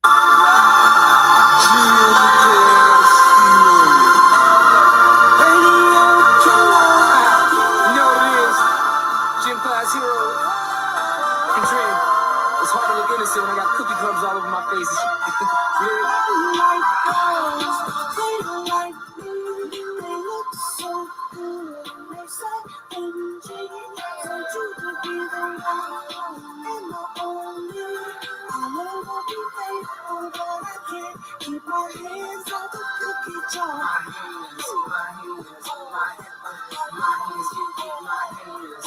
It's hard to look innocent when I got cookie crumbs all over my face. Keep my hands off the cookie jar. My hands can't keep my hands.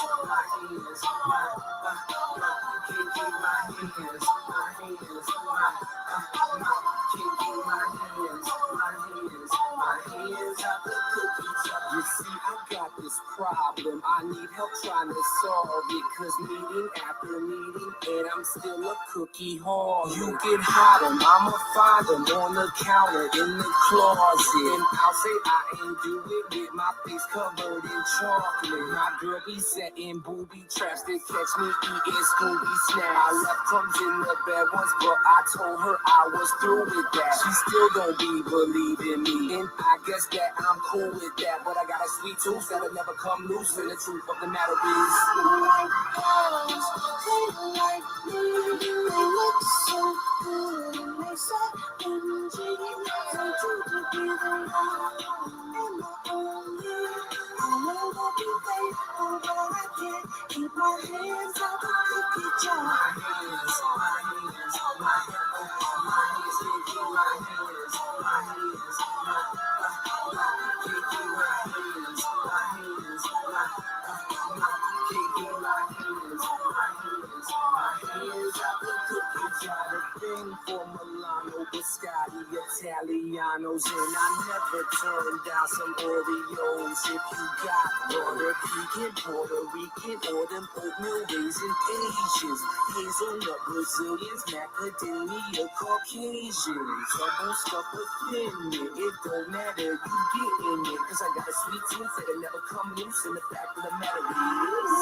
You see, I got this problem. I need help trying to solve it. Cause meeting after meeting, and I'm still a cookie hog. You get hot 'em, I'ma find 'em on the counter in the closet. And I'll say I ain't do it with my face covered in chocolate. My girl be setting booby traps to catch me eating Scooby Snacks. I left crumbs in the bed once, but I told her I was through with that. She still don't be believing me, and I guess that I'm cool with that. But I got a sweet tooth that'll never come loose, and the truth of the matter is, like girls, they like me, they look so good, and they say MG, they do to be the one, and the only. I never be faithful, but I can't keep my hands off the cookie jar. My hands can't keep my hands. My hands can't keep my hands. My hands can't keep my hands. My hands out the cookie jar. The thing for Milano, Biscotti, Italianos, and I never turn down some Oreos. If you got butter, pecan, Puerto Rican, or them oatmeal raisin Asians, hazelnut Brazilians, macadamia Caucasians. Trouble stuff within me, it don't matter, you get in it. Cause I got a sweet tooth that'll never come loose, and the fact of the matter is,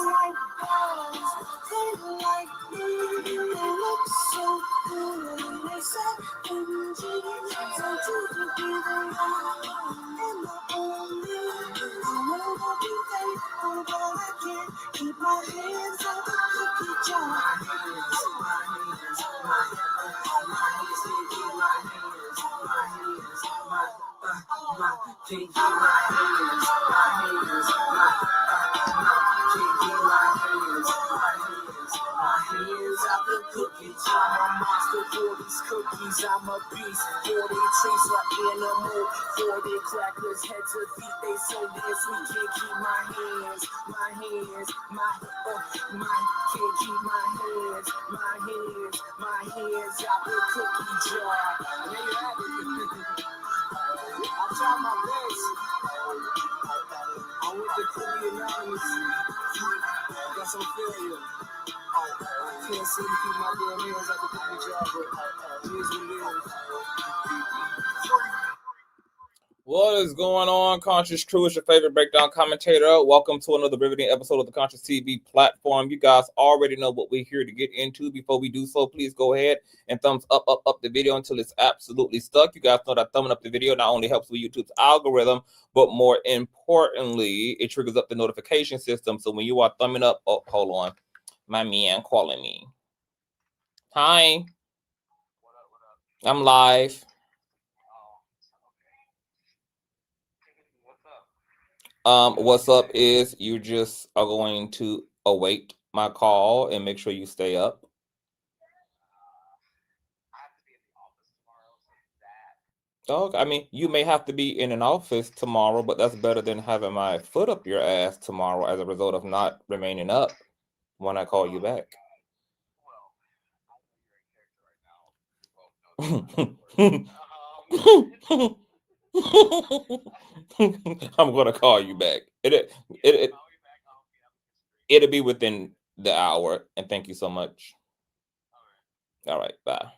like girls, they like me, they look so good, and they say MG, so true to be the one, and the only. I never be faithful, but I can't keep my hands off the cookie jar. My hands can't keep my hands. My hands can't keep my hands. My hands can't keep my hands. My hands out the cookie jar. I'm a monster for these cookies. I'm a beast. 40 trees like animal. 40 crackers, head to feet. They so damn sweet. Can't keep my hands. My hands. Can't keep my hands. My hands out the cookie jar. There you have it. I tried my best. I went to Cookie Anonymous. Got some failure. I can't seem to keep my damn hands out the cookie jar, but here's what it is. What is going on, Conscious Crew? It's your favorite breakdown commentator. Welcome to another riveting episode of the Consciouztv platform. You guys already know what we're here to get into. Before we do so, please go ahead and thumbs up the video until it's absolutely stuck. You guys know that thumbing up the video not only helps with YouTube's algorithm, but more importantly, it triggers up the notification system. So when you are thumbing up, oh, hold on, my man calling me. Hi, what up? I'm live. What's up is you just are going to await my call and make sure you stay up. Oh, I mean, you may have to be in an office tomorrow, but that's better than having my foot up your ass tomorrow as a result of not remaining up when I call you back. I'm gonna call you back. It'll be within the hour, and thank you so much. All right, bye.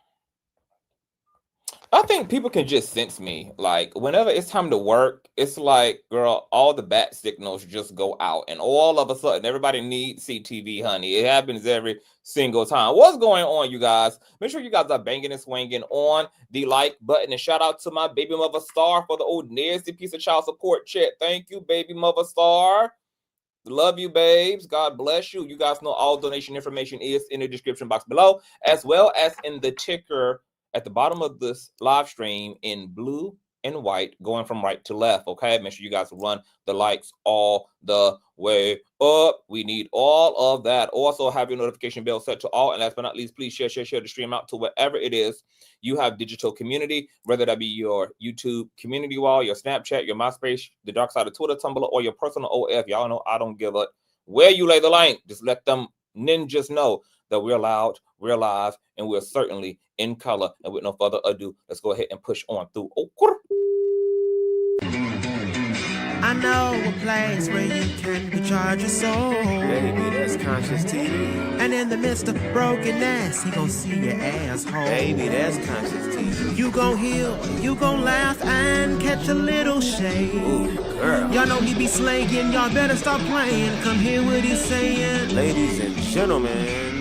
I think people can just sense me. Like, whenever it's time to work, it's like, girl, all the bat signals just go out. And all of a sudden, everybody needs CTV, honey. It happens every single time. What's going on, you guys? Make sure you guys are banging and swinging on the like button. And shout out to my baby mother Star for the old nasty piece of child support check. Thank you, baby mother Star. Love you, babes. God bless you. You guys know all donation information is in the description box below, as well as in the ticker at the bottom of this live stream in blue and white, going from right to left. Okay, make sure you guys run the likes all the way up. We need all of that. Also, have your notification bell set to all. And last but not least, please share the stream out to wherever it is you have digital community, whether that be your YouTube community wall, your Snapchat, your MySpace, the dark side of Twitter, Tumblr, or your personal OF. Y'all know I don't give a where you lay the link. Just let them ninjas know that we're loud, we're live, and we're certainly in color. And with no further ado, let's go ahead and push on through. I know a place where you can recharge your soul. Baby, that's Consciouztv. And in the midst of brokenness, he gon' see your asshole. Baby, that's Consciouztv. You gon' heal, you gon' laugh and catch a little shade. Ooh, girl. Y'all know he be slaying, y'all better stop playing. Come hear what he's saying. Ladies and gentlemen.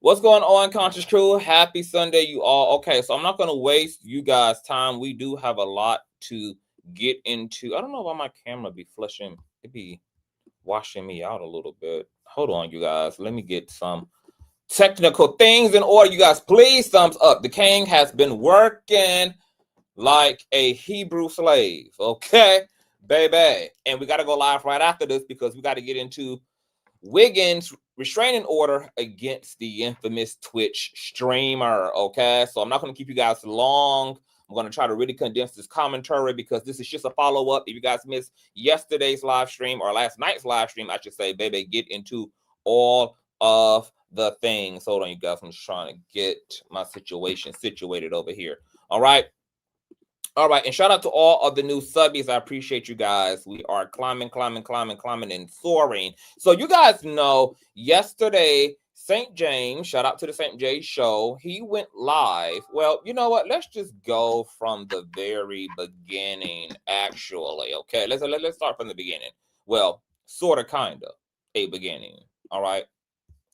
What's going on, Conscious Crew? Happy Sunday, you all. Okay, so I'm not going to waste you guys' time. We do have a lot to get into. I don't know why my camera be flushing. It be washing me out a little bit. Hold on, you guys. Let me get some technical things in order. You guys, please thumbs up. The king has been working like a Hebrew slave. Okay, baby. And we got to go live right after this because we got to get into Wiggins' restraining order against the infamous Twitch streamer. Okay, so I'm not going to keep you guys long. I'm going to try to really condense this commentary because this is just a follow-up. If you guys missed yesterday's live stream or last night's live stream, I should say, baby, get into all of the things. Hold on, you guys. I'm just trying to get my situation situated over here. All right. All right, and shout out to all of the new subbies. I appreciate you guys. We are climbing, and soaring. So you guys know, yesterday, St. James, shout out to the St. James show, he went live. Well, you know what? Let's just go from the very beginning, actually. Okay, let's start from the beginning. Well, sort of, kind of, a beginning. All right.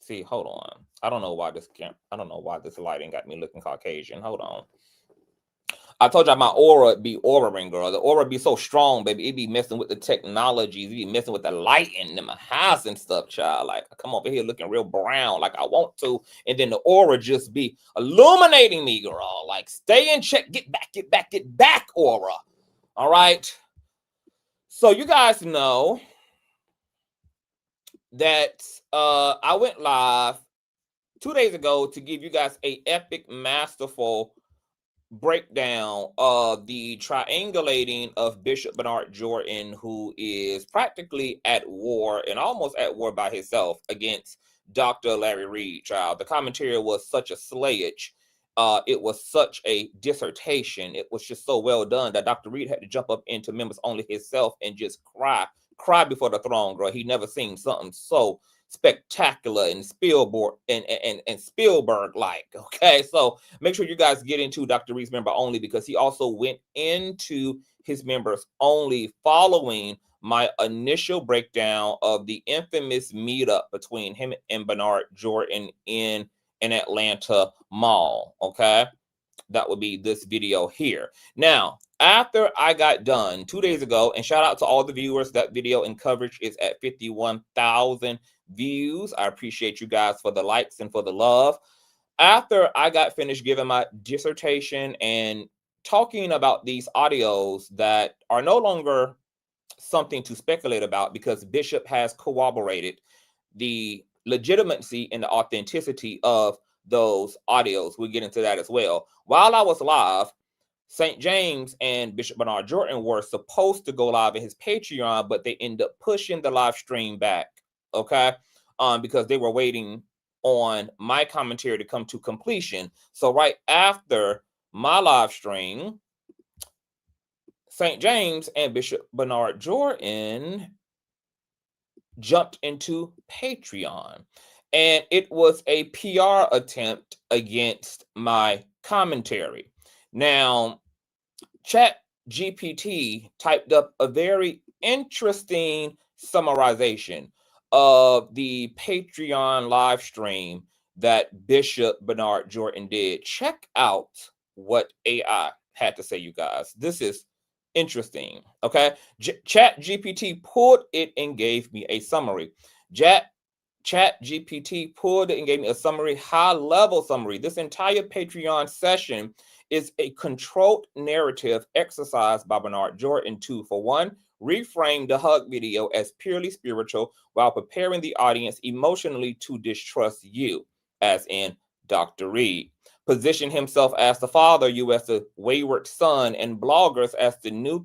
See, hold on. I don't know why this lighting got me looking Caucasian. Hold on. I told y'all my aura be aura-ring, girl. The aura be so strong, baby. It be messing with the technologies. It be messing with the lighting in my house and stuff, child. Like, I come over here looking real brown like I want to. And then the aura just be illuminating me, girl. Like, stay in check. Get back, aura. All right? So you guys know that I went live 2 days ago to give you guys a epic, masterful breakdown of the triangulating of Bishop Bernard Jordan, who is practically at war and almost at war by himself against Dr. Larry Reid, child. The commentary was such a slayage. It was such a dissertation. It was just so well done that Dr. Reid had to jump up into members only himself and just cry before the throne, girl. He never seen something so spectacular and Spielberg like. Okay, so make sure you guys get into Dr. Reed's member only because he also went into his members only following my initial breakdown of the infamous meetup between him and Bernard Jordan in an Atlanta mall. Okay, that would be this video here. Now, after I got done 2 days ago, and shout out to all the viewers, that video and coverage is at 51,000 views. I appreciate you guys for the likes and for the love. After I got finished giving my dissertation and talking about these audios that are no longer something to speculate about because Bishop has corroborated the legitimacy and the authenticity of those audios. We'll get into that as well. While I was live, St. James and Bishop Bernard Jordan were supposed to go live in his Patreon, but they ended up pushing the live stream back, okay? Because they were waiting on my commentary to come to completion. So right after my live stream, St. James and Bishop Bernard Jordan jumped into Patreon. And it was a PR attempt against my commentary. Now, ChatGPT typed up a very interesting summarization of the Patreon live stream that Bishop Bernard Jordan did. Check out what AI had to say, you guys. This is interesting. Okay. ChatGPT pulled it and gave me a summary. ChatGPT pulled it and gave me a summary, high-level summary. This entire Patreon session is a controlled narrative exercise by Bernard Jordan to, for one, reframe the hug video as purely spiritual while preparing the audience emotionally to distrust you, as in Dr. Reid. Position himself as the father, you as the wayward son, and bloggers as the new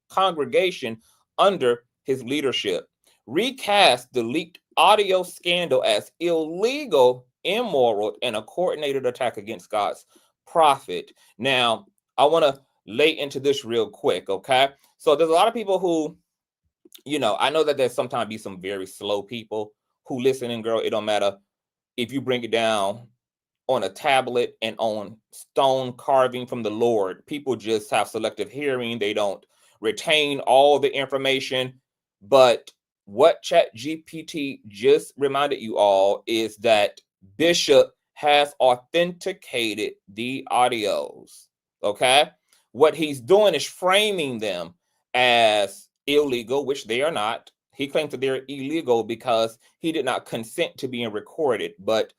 congregation under his leadership. Recast the leaked audio scandal as illegal, immoral, and a coordinated attack against God's prophet. Now, I want to lay into this real quick, okay? So there's a lot of people who, I know that there's sometimes be some very slow people who listen, and girl, it don't matter if you bring it down on a tablet and on stone carving from the Lord. People just have selective hearing. They don't retain all the information. But what ChatGPT just reminded you all is that Bishop has authenticated the audios. Okay? What he's doing is framing them as illegal, which they are not. He claims that they're illegal because he did not consent to being recorded. But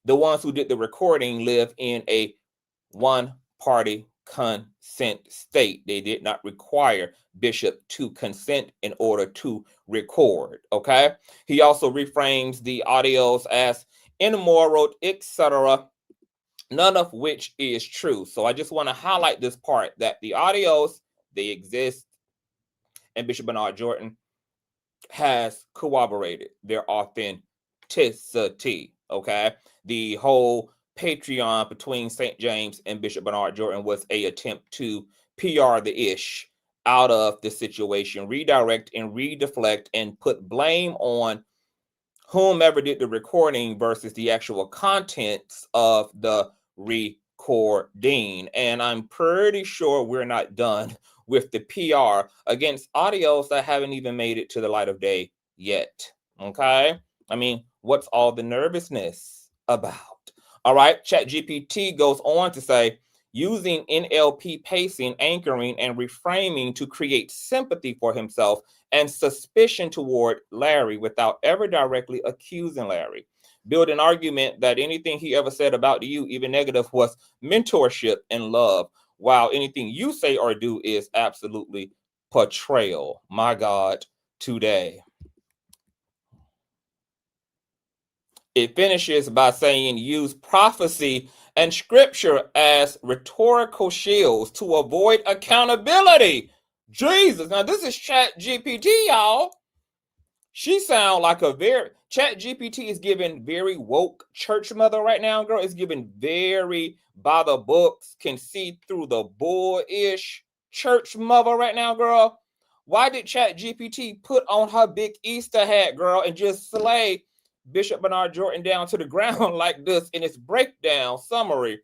the ones who did the recording live in a one-party consent state. They did not require Bishop to consent in order to record, okay? He also reframes the audios as immoral, etc., none of which is true. So I just want to highlight this part, that the audios, they exist, and Bishop Bernard Jordan has corroborated their authenticity, okay? The whole Patreon between St. James and Bishop Bernard Jordan was an attempt to PR the ish out of the situation, redirect and redeflect, and put blame on whomever did the recording versus the actual contents of the recording. And I'm pretty sure we're not done with the PR against audios that haven't even made it to the light of day yet. Okay? I mean, what's all the nervousness about? All right, ChatGPT goes on to say, using NLP pacing, anchoring, and reframing to create sympathy for himself and suspicion toward Larry without ever directly accusing Larry. Build an argument that anything he ever said about you, even negative, was mentorship and love, while anything you say or do is absolutely portrayal. My God, today. It finishes by saying, use prophecy and scripture as rhetorical shields to avoid accountability. Jesus, now this is ChatGPT, y'all. She sound like a very, ChatGPT is giving very woke church mother right now, girl. It's giving very by the books, can see through the bull-ish church mother right now, girl. Why did ChatGPT put on her big Easter hat, girl, and just slay Bishop Bernard Jordan down to the ground like this in its breakdown summary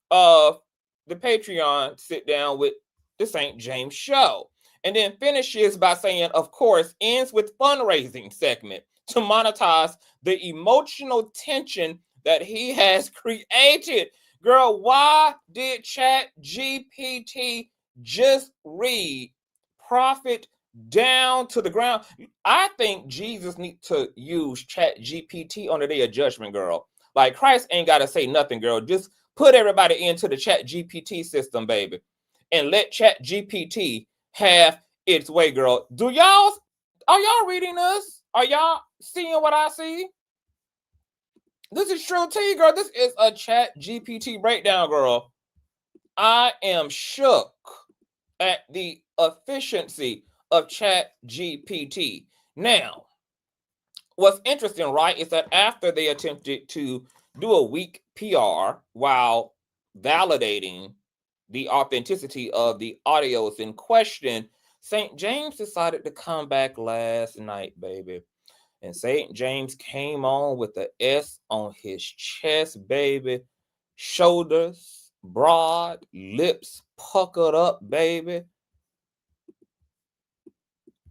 of the Patreon sit down with the St. James show? And then finishes by saying, of course, ends with fundraising segment to monetize the emotional tension that he has created. Girl, why did ChatGPT just read prophet down to the ground? I think Jesus needs to use ChatGPT on the day of judgment, girl. Like, Christ ain't got to say nothing, girl. Just put everybody into the ChatGPT system, baby, and let ChatGPT have its way, girl. Are y'all reading this? Are y'all seeing what I see? This is true tea, girl. This is a ChatGPT breakdown, girl. I am shook at the efficiency of ChatGPT. Now, what's interesting, right, is that after they attempted to do a weak PR while validating the authenticity of the audios in question, St. James decided to come back last night, baby. And St. James came on with the S on his chest, baby. Shoulders broad, lips puckered up, baby.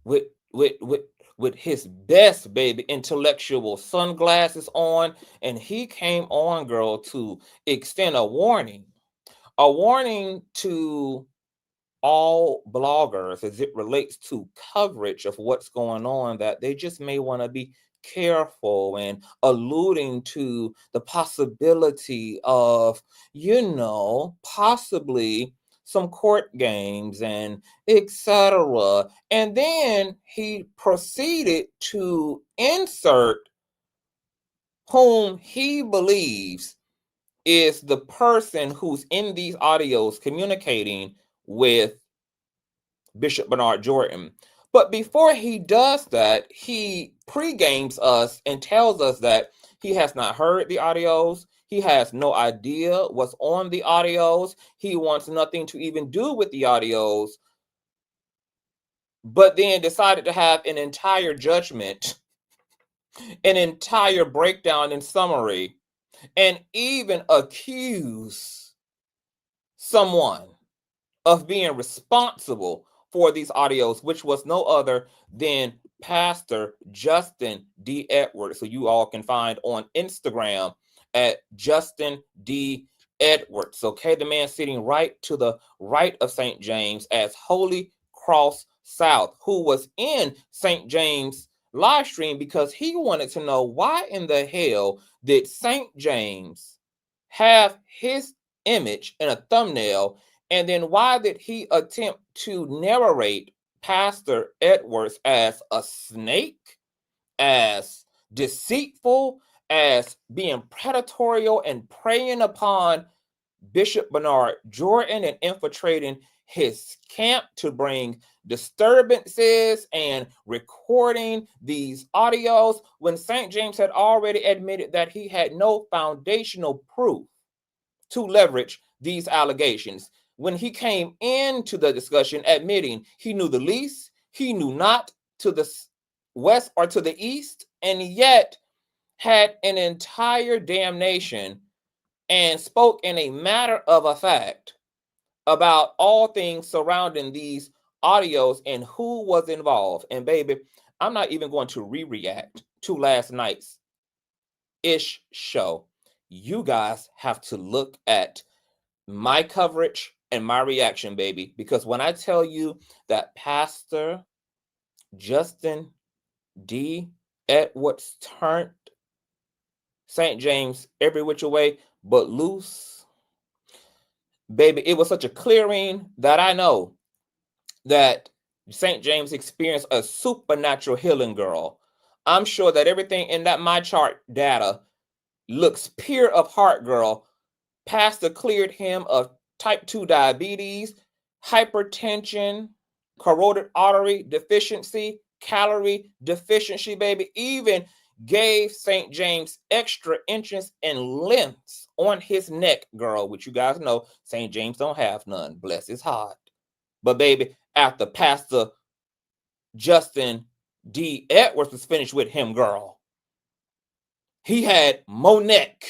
With with with with his best, baby, intellectual sunglasses on, and he came on, girl, to extend a warning to all bloggers as it relates to coverage of what's going on, that they just may want to be careful, and alluding to the possibility of, possibly some court games and etc. And then he proceeded to insert whom he believes is the person who's in these audios communicating with Bishop Bernard Jordan. But before he does that, he pre-games us and tells us that he has not heard the audios. He has no idea what's on the audios. He wants nothing to even do with the audios, but then decided to have an entire judgment, an entire breakdown and summary, and even accuse someone of being responsible for these audios, which was no other than Pastor Justin D. Edwards, who you all can find on Instagram at Justin D. Edwards. Okay, the man sitting right to the right of St. James as Holy Cross South, who was in St. James live stream because he wanted to know why in the hell did St. James have his image in a thumbnail, and then why did he attempt to narrate Pastor Edwards as a snake, as deceitful, as being predatory and preying upon Bishop Bernard Jordan and infiltrating his camp to bring disturbances and recording these audios, when St. James had already admitted that he had no foundational proof to leverage these allegations? When he came into the discussion admitting he knew the least, he knew not to the west or to the east, and yet had an entire damnation and spoke in a matter of a fact about all things surrounding these audios and who was involved. And baby, I'm not even going to react to last night's ish show. You guys have to look at my coverage and my reaction, baby, because when I tell you that Pastor Justin D. Edwards turned St. James every which way but loose, baby, it was such a clearing that I know that St. James experienced a supernatural healing, girl. I'm sure that everything in that my chart data looks pure of heart, girl. Pastor cleared him of type 2 diabetes, hypertension, carotid artery deficiency, calorie deficiency, baby. Even gave St. James extra inches and lengths on his neck, girl, which you guys know St. James don't have none. Bless his heart. But baby, after Pastor Justin D. Edwards was finished with him, girl, he had more neck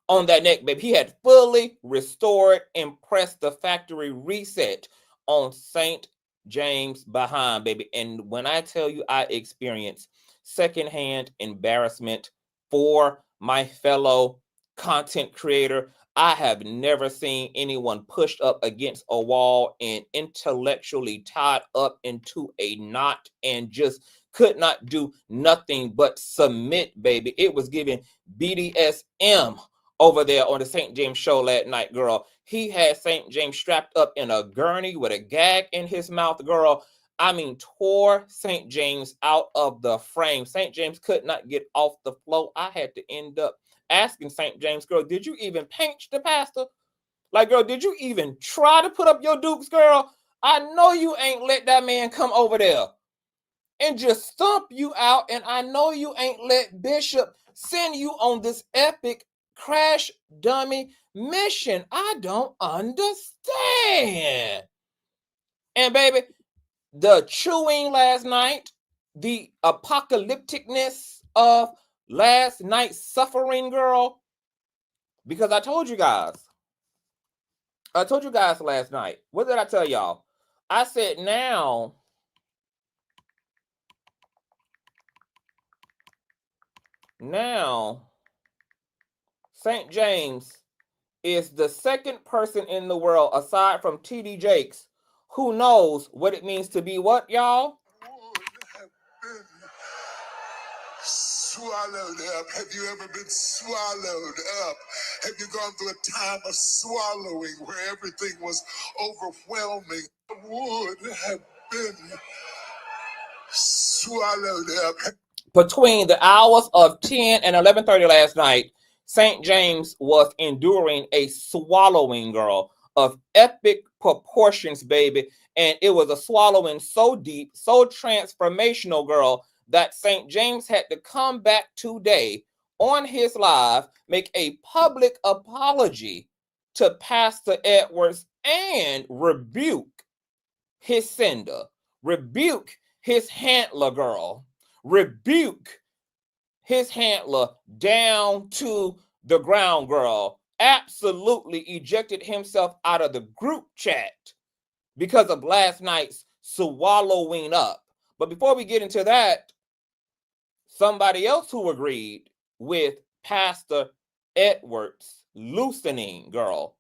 on that neck, baby. He had fully restored and pressed the factory reset on St. James behind, baby. And when I tell you I experienced secondhand embarrassment for my fellow content creator, I have never seen anyone pushed up against a wall and intellectually tied up into a knot and just could not do nothing but submit, baby. It was giving BDSM over there on the St. James show last night, girl. He had St. James strapped up in a gurney with a gag in his mouth, girl. I mean, tore St. James out of the frame. St. James could not get off the floor. I had to end up asking St. James, girl, did you even pinch the pastor? Like, girl, did you even try to put up your dukes, girl? I know you ain't let that man come over there and just stomp you out. And I know you ain't let Bishop send you on this epic crash dummy mission. I don't understand. And baby, the chewing last night, the apocalypticness of last night's suffering, girl, because I told you guys last night. What did I tell y'all? I said now St. James is the second person in the world aside from T.D. Jakes who knows what it means to be what, y'all? Swallowed up. Have you ever been swallowed up? Have you gone through a time of swallowing where everything was overwhelming? I would have been swallowed up. Between the hours of 10 and 11:30 last night, St. James was enduring a swallowing, girl, of epic proportions, baby. And it was a swallowing so deep, so transformational, girl, that St. James had to come back today on his live, make a public apology to Pastor Edwards and rebuke his sender, rebuke his handler, girl, rebuke his handler down to the ground, girl. Absolutely ejected himself out of the group chat because of last night's swallowing up. But before we get into that, somebody else who agreed with Pastor Edwards loosening, girl,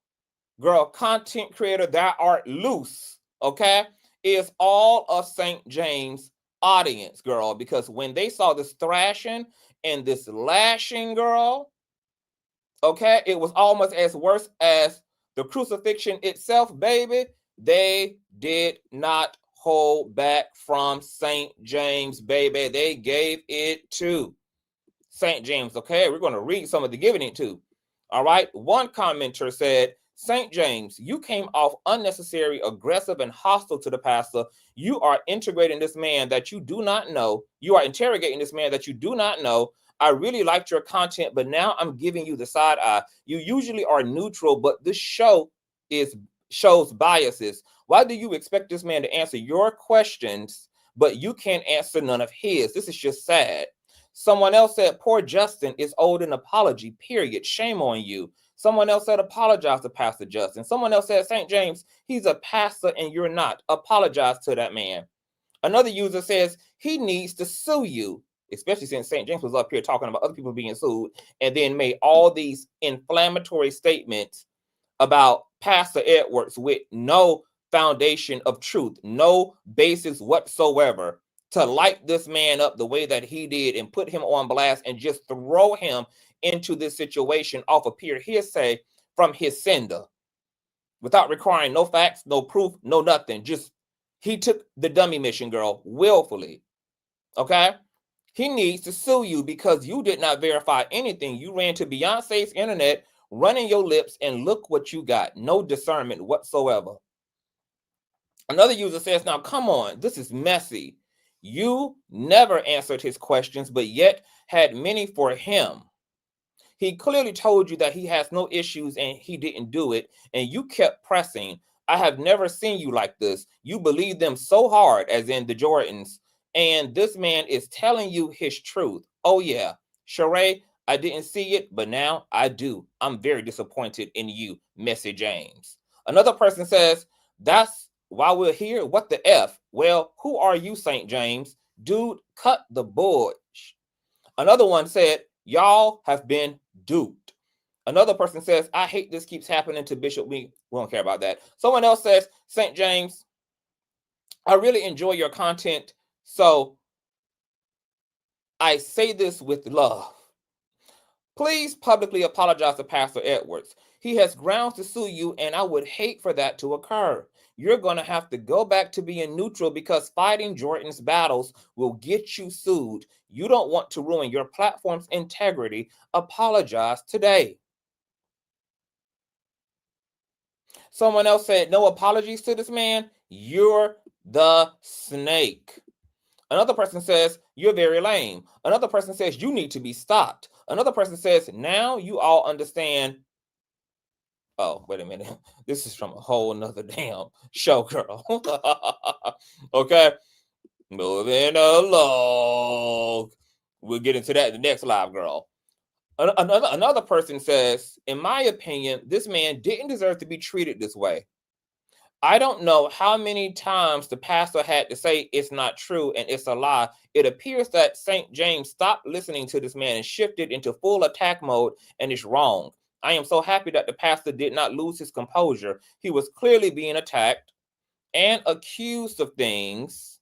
content creator, thou art loose, okay, is all of St. James' audience, girl, because when they saw this thrashing and this lashing, girl, okay, it was almost as worse as the crucifixion itself, baby. They did not hold back from St. James, baby. They gave it to St. James, okay? We're going to read some of the giving it to. All right. One commenter said, St. James, you came off unnecessary, aggressive, and hostile to the pastor. You are integrating this man that you do not know. You are interrogating this man that you do not know. I really liked your content, but now I'm giving you the side eye. You usually are neutral, but this show shows biases. Why do you expect this man to answer your questions, but you can't answer none of his? This is just sad. Someone else said, poor Justin is owed an apology, period. Shame on you. Someone else said, apologize to Pastor Justin. Someone else said, St. James, he's a pastor and you're not. Apologize to that man. Another user says, he needs to sue you, especially since St. James was up here talking about other people being sued and then made all these inflammatory statements about Pastor Edwards with no foundation of truth, no basis whatsoever, to light this man up the way that he did and put him on blast and just throw him into this situation off of pure hearsay from his sender without requiring no facts, no proof, no nothing. Just he took the dummy mission, girl, willfully. Okay? He needs to sue you because you did not verify anything. You ran to Beyonce's internet, running your lips, and look what you got. No discernment whatsoever. Another user says, now come on, this is messy. You never answered his questions, but yet had many for him. He clearly told you that he has no issues and he didn't do it, and you kept pressing. I have never seen you like this. You believe them so hard, as in the Jordans, and this man is telling you his truth. Oh yeah, Sheree, I didn't see it, but now I do. I'm very disappointed in you, Messy James. Another person says, that's why we're here. What the F? Well, who are you, St. James? Dude, cut the bull. Another one said, y'all have been duped. Another person says, I hate this keeps happening to Bishop. We don't care about that. Someone else says, St. James, I really enjoy your content. So I say this with love. Please publicly apologize to Pastor Edwards. He has grounds to sue you, and I would hate for that to occur. You're going to have to go back to being neutral because fighting Jordan's battles will get you sued. You don't want to ruin your platform's integrity. Apologize today. Someone else said, no apologies to this man. You're the snake. Another person says, you're very lame. Another person says, you need to be stopped. Another person says, now you all understand. Oh, wait a minute. This is from a whole nother damn show, girl. Okay. Moving along. We'll get into that in the next live, girl. Another person says, in my opinion, this man didn't deserve to be treated this way. I don't know how many times the pastor had to say it's not true and it's a lie. It appears that St. James stopped listening to this man and shifted into full attack mode, and it's wrong. I am so happy that the pastor did not lose his composure. He was clearly being attacked and accused of things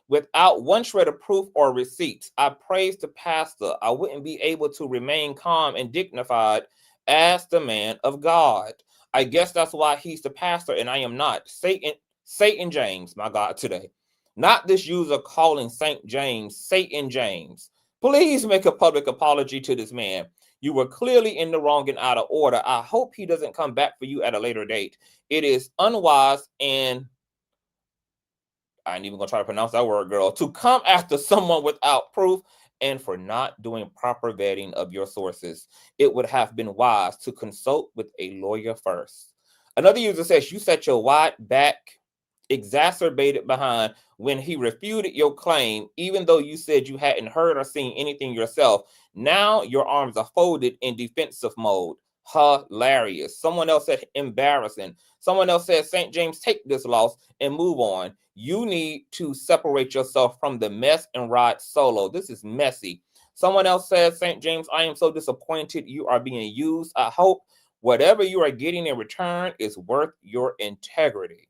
without one shred of proof or receipts. I praise the pastor. I wouldn't be able to remain calm and dignified as the man of God. I guess that's why he's the pastor and I am not. Satan James, my God, today. Not this user calling St. James, Satan James. Please make a public apology to this man. You were clearly in the wrong and out of order. I hope he doesn't come back for you at a later date. It is unwise and I ain't even gonna try to pronounce that word, girl, to come after someone without proof and for not doing proper vetting of your sources. It would have been wise to consult with a lawyer first. Another user says, you set your wide back exacerbated behind when he refuted your claim, even though you said you hadn't heard or seen anything yourself. Now your arms are folded in defensive mode. Hilarious. Someone else said embarrassing. Someone else said, St. James, take this loss and move on. You need to separate yourself from the mess and ride solo. This is messy. Someone else says, St. James, I am so disappointed you are being used. I hope whatever you are getting in return is worth your integrity.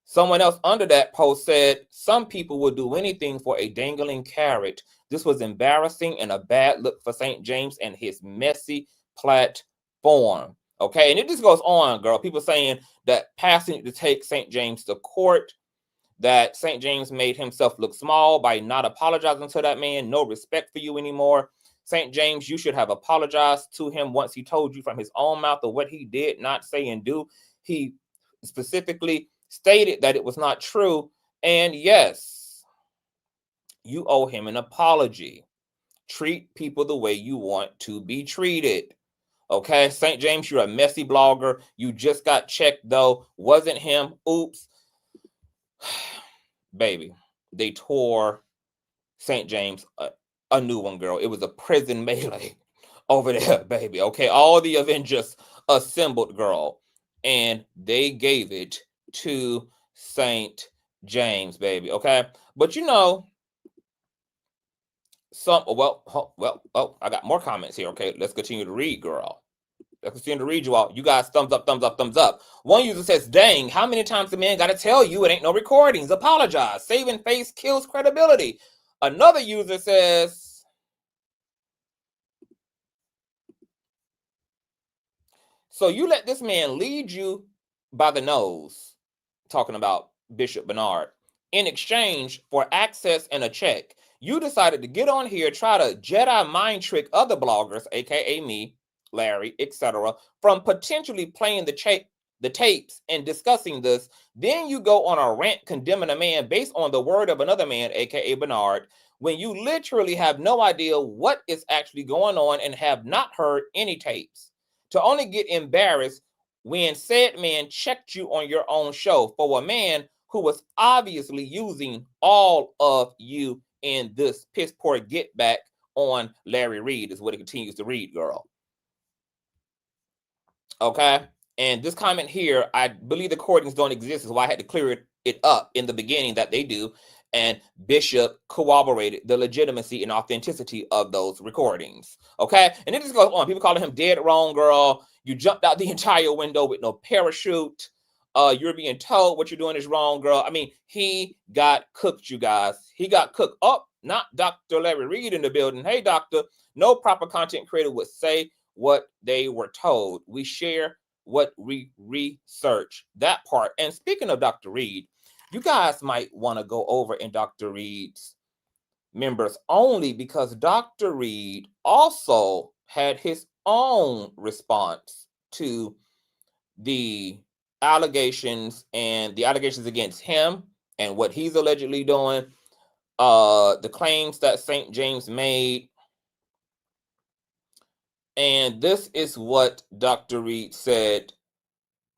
Someone else under that post said, some people will do anything for a dangling carrot. This was embarrassing and a bad look for St. James and his messy platform. Okay, and it just goes on, girl. People saying that passing to take St. James to court, that St. James made himself look small by not apologizing to that man. No respect for you anymore. St. James, you should have apologized to him once he told you from his own mouth of what he did not say and do. He specifically stated that it was not true. And yes, you owe him an apology. Treat people the way you want to be treated. Okay, St. James, you're a messy blogger. You just got checked, though. Wasn't him. Oops. Baby, they tore St. James a new one, girl. It was a prison melee over there, baby. Okay, all the Avengers assembled, girl, and they gave it to St. James, baby. Okay, but you know, I got more comments here. Okay, let's continue to read, girl. Let's continue to read you all. You guys, thumbs up, thumbs up, thumbs up. One user says, dang, how many times the man got to tell you it ain't no recordings? Apologize. Saving face kills credibility. Another user says, so you let this man lead you by the nose, talking about Bishop Bernard, in exchange for access and a check. You decided to get on here, try to Jedi mind trick other bloggers, aka me, Larry, etc., from potentially playing the tapes and discussing this. Then you go on a rant condemning a man based on the word of another man, aka Bernard, when you literally have no idea what is actually going on and have not heard any tapes. To only get embarrassed when said man checked you on your own show for a man who was obviously using all of you in this piss poor get back on Larry Reid, is what it continues to read, girl. Okay, and this comment here, I believe the recordings don't exist, is why I had to clear it up in the beginning that they do, and Bishop corroborated the legitimacy and authenticity of those recordings. Okay, and it just goes on. People calling him dead wrong, girl. You jumped out the entire window with no parachute. You're being told what you're doing is wrong, girl. I mean, he got cooked, you guys. He got cooked. Oh, not Dr. Larry Reid in the building. Hey, doctor, no proper content creator would say what they were told. We share what we research. That part. And speaking of Dr. Reid, you guys might want to go over in Dr. Reid's members only, because Dr. Reid also had his own response to the allegations and the allegations against him and what he's allegedly doing, the claims that St. James made. And this is what Dr. Reid said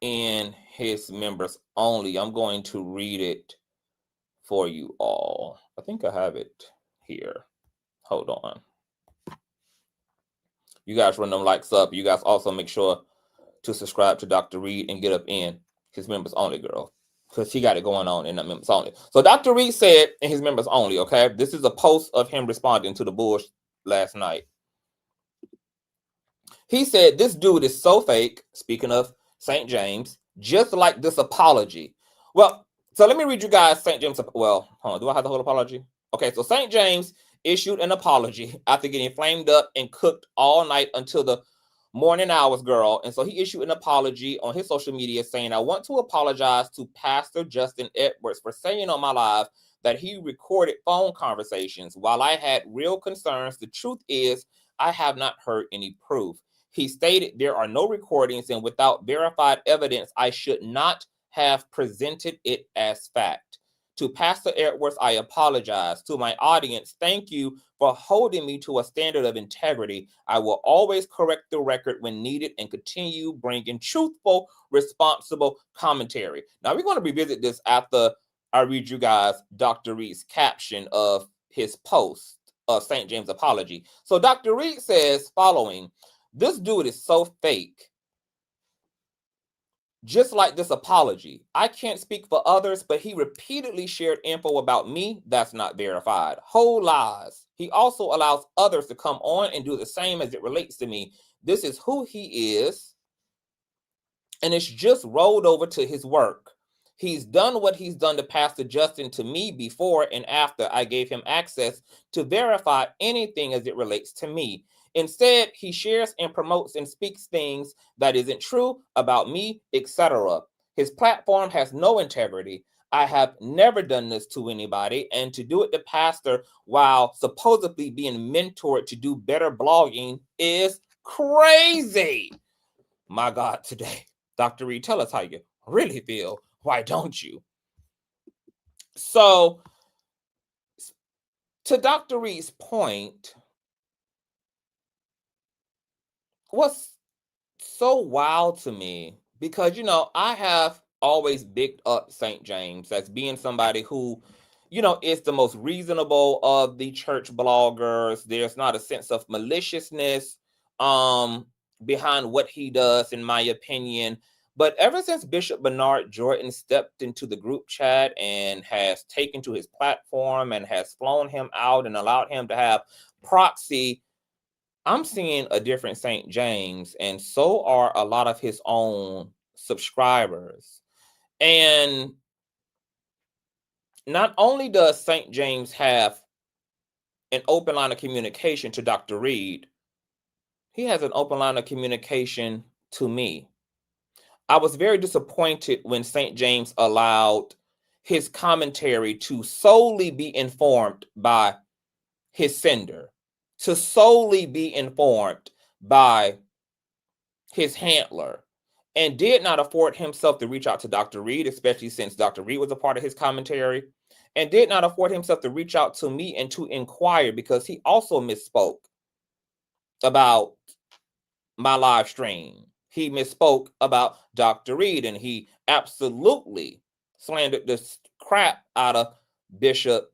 in his members only. I'm going to read it for you all. I think I have it here. Hold on. You guys run them likes up. You guys also make sure to subscribe to Dr. Reid and get up in his members only, girl, because he got it going on in that members only. So Dr. Reid said in his members only, okay, this is a post of him responding to the bullshit last night. He said, this dude is so fake, speaking of St. James, just like this apology. Well, so let me read you guys St. James. Well, hold on, do I have the whole apology? Okay, so St. James issued an apology after getting flamed up and cooked all night until the morning hours, girl. And so he issued an apology on his social media saying, I want to apologize to Pastor Justin Edwards for saying on my live that he recorded phone conversations. While I had real concerns, the truth is I have not heard any proof. He stated there are no recordings, and without verified evidence, I should not have presented it as fact. To Pastor Edwards, I apologize. To my audience, thank you for holding me to a standard of integrity. I will always correct the record when needed and continue bringing truthful, responsible commentary. Now, we're going to revisit this after I read you guys Dr. Reid's caption of his post of St. James' apology. So Dr. Reid says following, this dude is so fake. Just like this apology, I can't speak for others, but he repeatedly shared info about me that's not verified. Whole lies. He also allows others to come on and do the same as it relates to me. This is who he is, and it's just rolled over to his work. He's done what he's done to Pastor Justin to me before and after I gave him access to verify anything as it relates to me. Instead, he shares and promotes and speaks things that isn't true about me, etc. His platform has no integrity. I have never done this to anybody, and to do it to Pastor while supposedly being mentored to do better blogging is crazy. My God, today, Dr. Reid, tell us how you really feel. Why don't you? So, to Dr. Reid's point, what's so wild to me, because, I have always bigged up St. James as being somebody who, is the most reasonable of the church bloggers. There's not a sense of maliciousness behind what he does, in my opinion. But ever since Bishop Bernard Jordan stepped into the group chat and has taken to his platform and has flown him out and allowed him to have proxy, I'm seeing a different St. James, and so are a lot of his own subscribers. And not only does St. James have an open line of communication to Dr. Reid, he has an open line of communication to me. I was very disappointed when St. James allowed his commentary to solely be informed by his sender, to solely be informed by his handler, and did not afford himself to reach out to Dr. Reid, especially since Dr. Reid was a part of his commentary, and did not afford himself to reach out to me and to inquire, because he also misspoke about my live stream. He misspoke about Dr. Reid, and he absolutely slandered the crap out of Bishop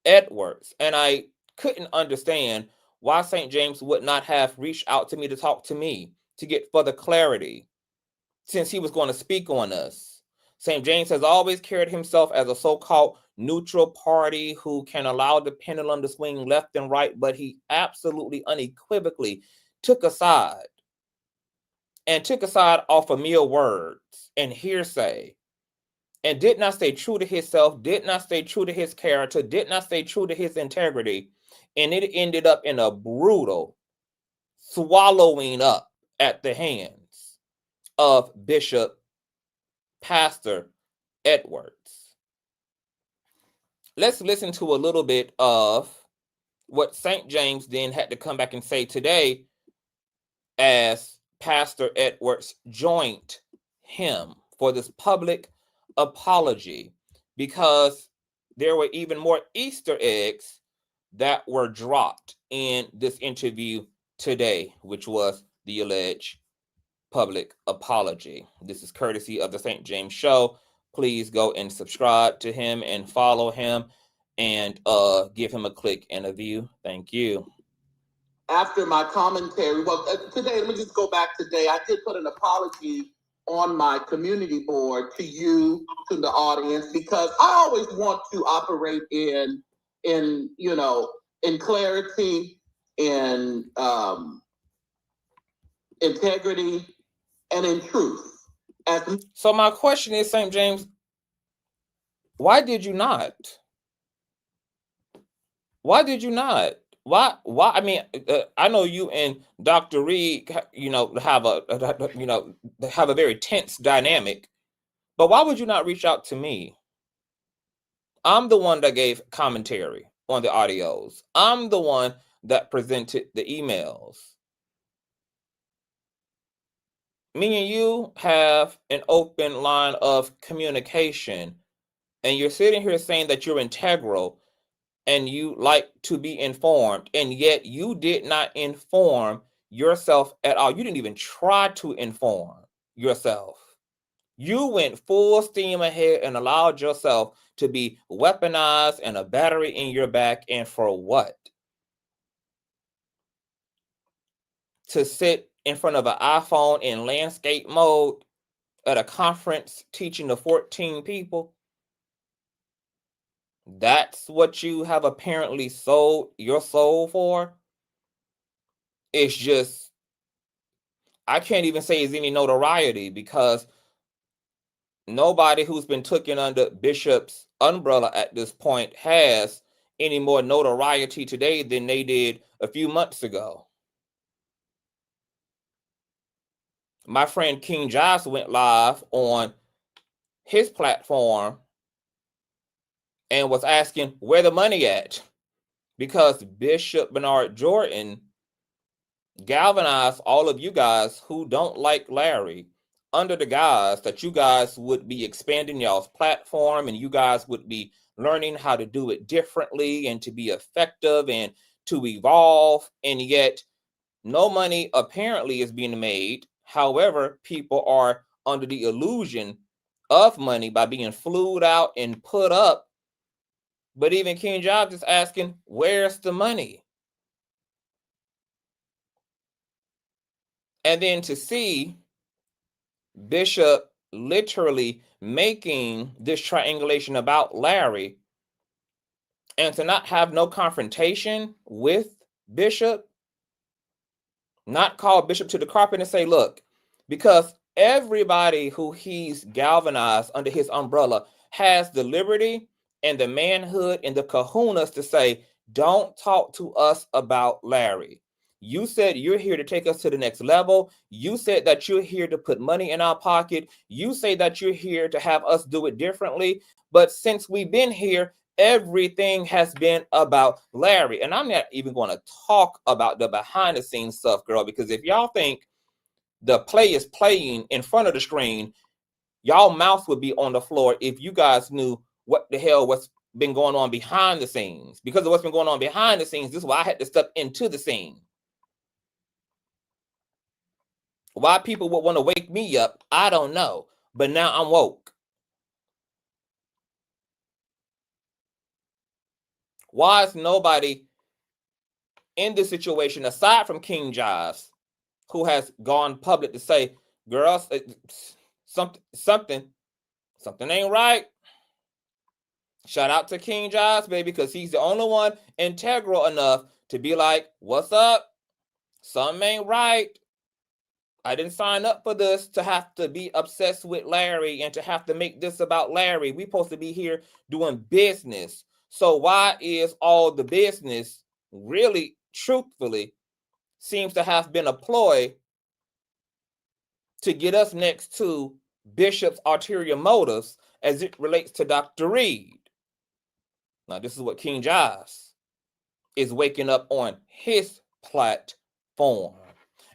Edwards. And I couldn't understand why St. James would not have reached out to me to talk to me to get further clarity, since he was going to speak on us. St. James has always carried himself as a so-called neutral party who can allow the pendulum to swing left and right, but he absolutely unequivocally took a side. And took a side off of mere words and hearsay, and did not stay true to himself, did not stay true to his character, did not stay true to his integrity, and it ended up in a brutal swallowing up at the hands of Bishop Pastor Edwards. Let's listen to a little bit of what St. James then had to come back and say today as Pastor Edwards joined him for this public apology, because there were even more Easter eggs that were dropped in this interview today, which was the alleged public apology. This is courtesy of the St. James Show. Please go and subscribe to him and follow him and give him a click and a view. Thank you. After my commentary, well, today, let me just go back today. I did put an apology on my community board to you, to the audience, because I always want to operate in clarity, in integrity, and in truth. So my question is, St. James, why did you not? Why did you not? Why? I mean, I know you and Dr. Reid, have a very tense dynamic, but why would you not reach out to me? I'm the one that gave commentary on the audios. I'm the one that presented the emails. Me and you have an open line of communication, and you're sitting here saying that you're integral and you like to be informed, and yet you did not inform yourself at all. You didn't even try to inform yourself. You went full steam ahead and allowed yourself to be weaponized and a battery in your back. And for what? To sit in front of an iPhone in landscape mode at a conference teaching to 14 people? That's what you have apparently sold your soul for? It's just, I can't even say it's any notoriety, because nobody who's been taken under Bishop's umbrella at this point has any more notoriety today than they did a few months ago. My friend King Josh went live on his platform and was asking where the money at, because Bishop Bernard Jordan galvanized all of you guys who don't like Larry under the guise that you guys would be expanding y'all's platform and you guys would be learning how to do it differently and to be effective and to evolve. And yet no money apparently is being made. However, people are under the illusion of money by being flued out and put up. But even King Jobs is asking, where's the money? And then to see Bishop literally making this triangulation about Larry and to not have no confrontation with Bishop, not call Bishop to the carpet and say, look, because everybody who he's galvanized under his umbrella has the liberty and the manhood and the kahunas to say, don't talk to us about Larry. You said you're here to take us to the next level. You said that you're here to put money in our pocket. You say that you're here to have us do it differently. But since we've been here, everything has been about Larry. And I'm not even going to talk about the behind the scenes stuff, girl, because if y'all think the play is playing in front of the screen, y'all mouth would be on the floor if you guys knew what the hell what's been going on behind the scenes. Because of what's been going on behind the scenes, this is why I had to step into the scene. Why people would want to wake me up, I don't know. But now I'm woke. Why is nobody in this situation, aside from King Jives, who has gone public to say, girls, something ain't right? Shout out to King Jives, baby, because he's the only one integral enough to be like, what's up? Something ain't right. I didn't sign up for this to have to be obsessed with Larry and to have to make this about Larry. We're supposed to be here doing business. So why is all the business really, truthfully, seems to have been a ploy to get us next to Bishop's ulterior motives as it relates to Dr. Reid? Now, this is what King Jives is waking up on his platform.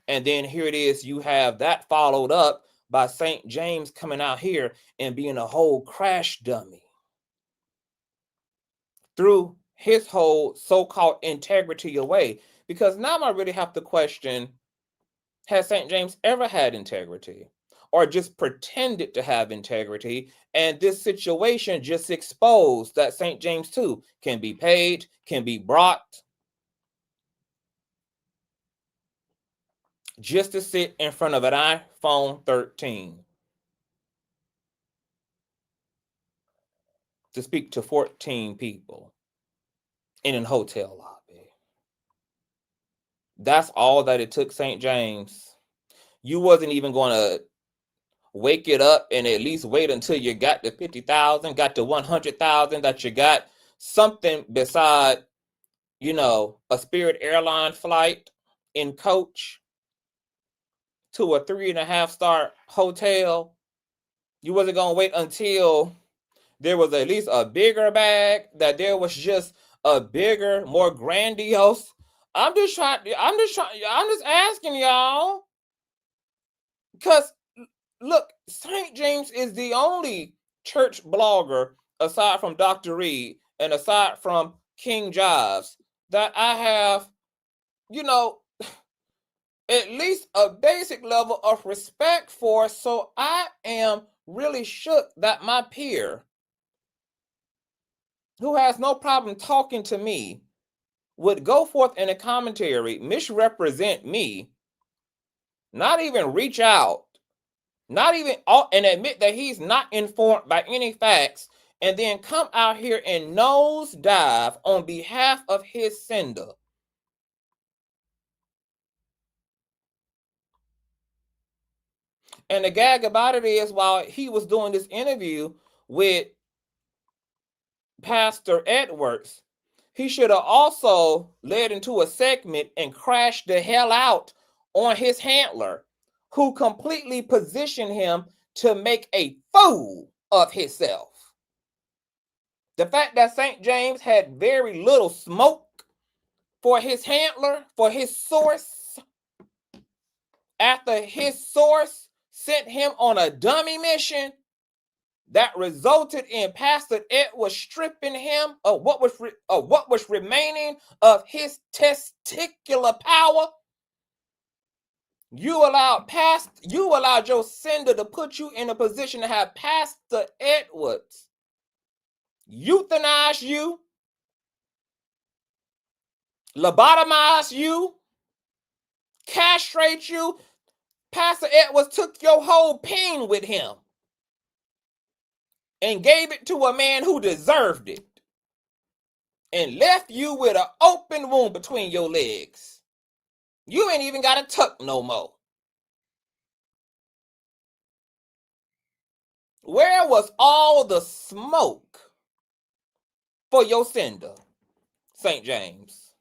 And then here it is, you have that followed up by St. James coming out here and being a whole crash dummy through his whole so-called integrity away. Because now I really have to question, has St. James ever had integrity, or just pretended to have integrity? And this situation just exposed that St. James too can be paid, can be brought just to sit in front of an iPhone 13 to speak to 14 people in a hotel lobby. That's all that it took, St. James. You wasn't even going to wake it up and at least wait until you got to 50,000, got to 100,000, that you got something beside, a Spirit airline flight in coach to a 3.5-star hotel. You wasn't going to wait until there was at least a bigger bag, that there was just a bigger, more grandiose. I'm just asking y'all. Because look, St. James is the only church blogger, aside from Dr. Reid and aside from King Jives, that I have, at least a basic level of respect for. So I am really shook that my peer, who has no problem talking to me, would go forth in a commentary, misrepresent me, not even reach out, not even and admit that he's not informed by any facts, and then come out here and nosedive on behalf of his sender. And the gag about it is, while he was doing this interview with Pastor Edwards, he should have also led into a segment and crashed the hell out on his handler, who completely positioned him to make a fool of himself. The fact that St. James had very little smoke for his handler, for his source, after his source sent him on a dummy mission that resulted in Pastor Edwards stripping him of what was remaining of his testicular power. You allowed your sender to put you in a position to have Pastor Edwards euthanize you, lobotomize you, castrate you. Pastor Edwards took your whole peen with him and gave it to a man who deserved it, and left you with an open wound between your legs. You ain't even got a tuck no more. Where was all the smoke for your sender, St. James?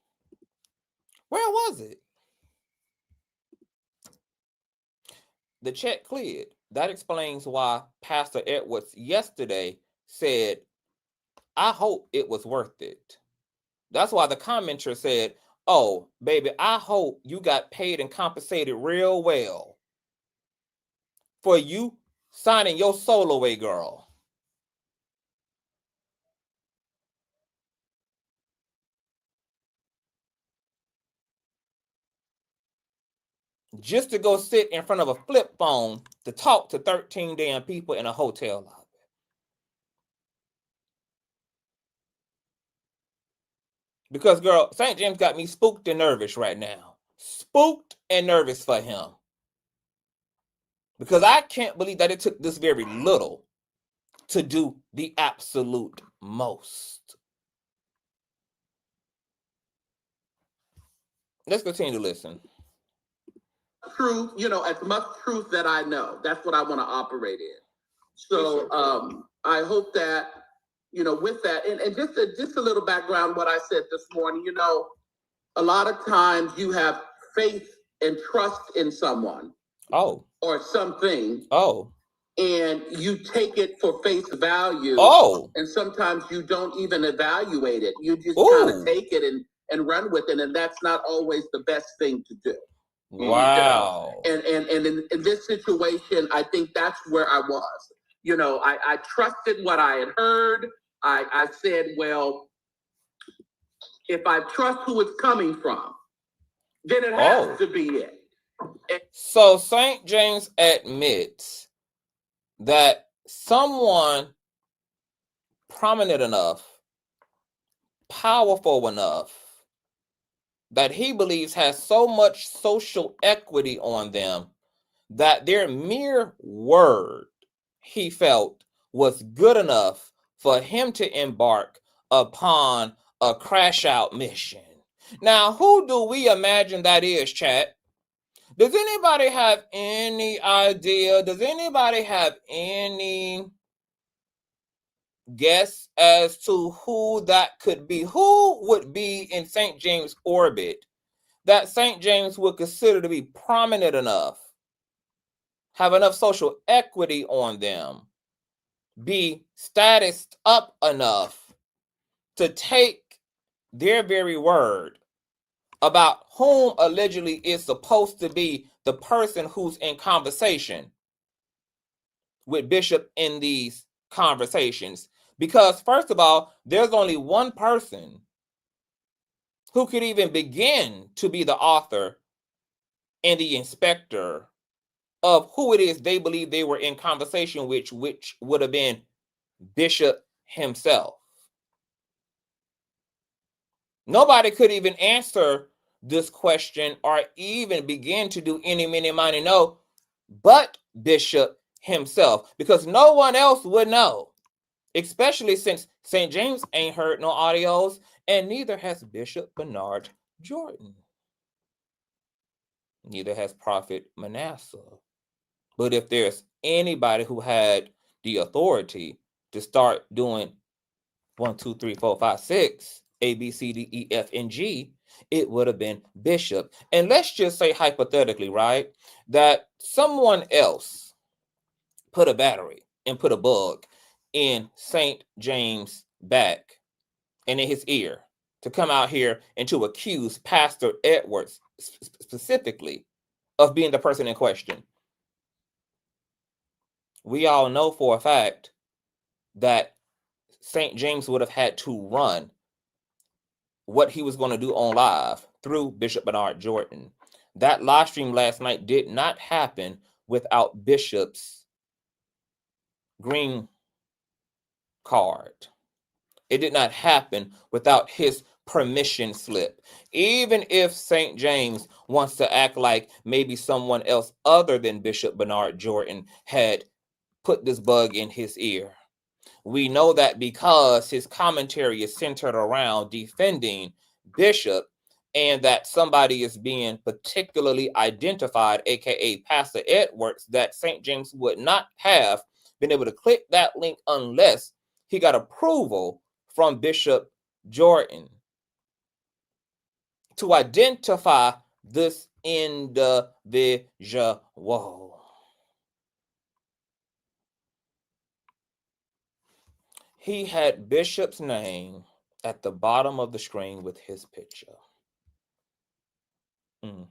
Where was it? The check cleared. That explains why Pastor Edwards yesterday said, I hope it was worth it. That's why the commenter said, oh, baby, I hope you got paid and compensated real well for you signing your soul away, girl. Just to go sit in front of a flip phone to talk to 13 damn people in a hotel lobby. Because, girl, St. James got me spooked and nervous right now. Spooked and nervous for him. Because I can't believe that it took this very little to do the absolute most. Let's continue to listen. Truth, as much truth that I know. That's what I want to operate in. So I hope that, with that, and just a little background, what I said this morning, a lot of times you have faith and trust in someone. Oh. Or something. Oh. And you take it for face value. Oh. And sometimes you don't even evaluate it. You just kind of take it and run with it. And that's not always the best thing to do. Wow. And in this situation, I think that's where I was. You know, I trusted what I had heard. I said, well, if I trust who it's coming from, then it has to be it. So St. James admits that someone prominent enough, powerful enough, that he believes has so much social equity on them that their mere word, he felt, was good enough for him to embark upon a crash out mission. Now, who do we imagine that is, chat? Does anybody have any idea? Does anybody have any guess as to who that could be? Who would be in St. James' orbit that St. James would consider to be prominent enough, have enough social equity on them, be statused up enough to take their very word about whom allegedly is supposed to be the person who's in conversation with Bishop in these conversations? Because first of all, there's only one person who could even begin to be the author and the inspector of who it is they believe they were in conversation with, which would have been Bishop himself. Nobody could even answer this question or even begin to do any, mini, miny, no, but Bishop himself, because no one else would know, especially since St. James ain't heard no audios, and neither has Bishop Bernard Jordan. Neither has Prophet Manasseh. But if there's anybody who had the authority to start doing 1, 2, 3, 4, 5, 6, A, B, C, D, E, F, and G, it would have been Bishop. And let's just say hypothetically, right, that someone else put a battery and put a bug in St. James' back and in his ear to come out here and to accuse Pastor Edwards specifically of being the person in question. We all know for a fact that St. James would have had to run what he was going to do on live through Bishop Bernard Jordan. That live stream last night did not happen without Bishop's green card. It did not happen without his permission slip. Even if St. James wants to act like maybe someone else other than Bishop Bernard Jordan had put this bug in his ear, we know that because his commentary is centered around defending Bishop and that somebody is being particularly identified, aka Pastor Edwards, that St. James would not have been able to click that link unless he got approval from Bishop Jordan to identify this individual. He had Bishop's name at the bottom of the screen with his picture. And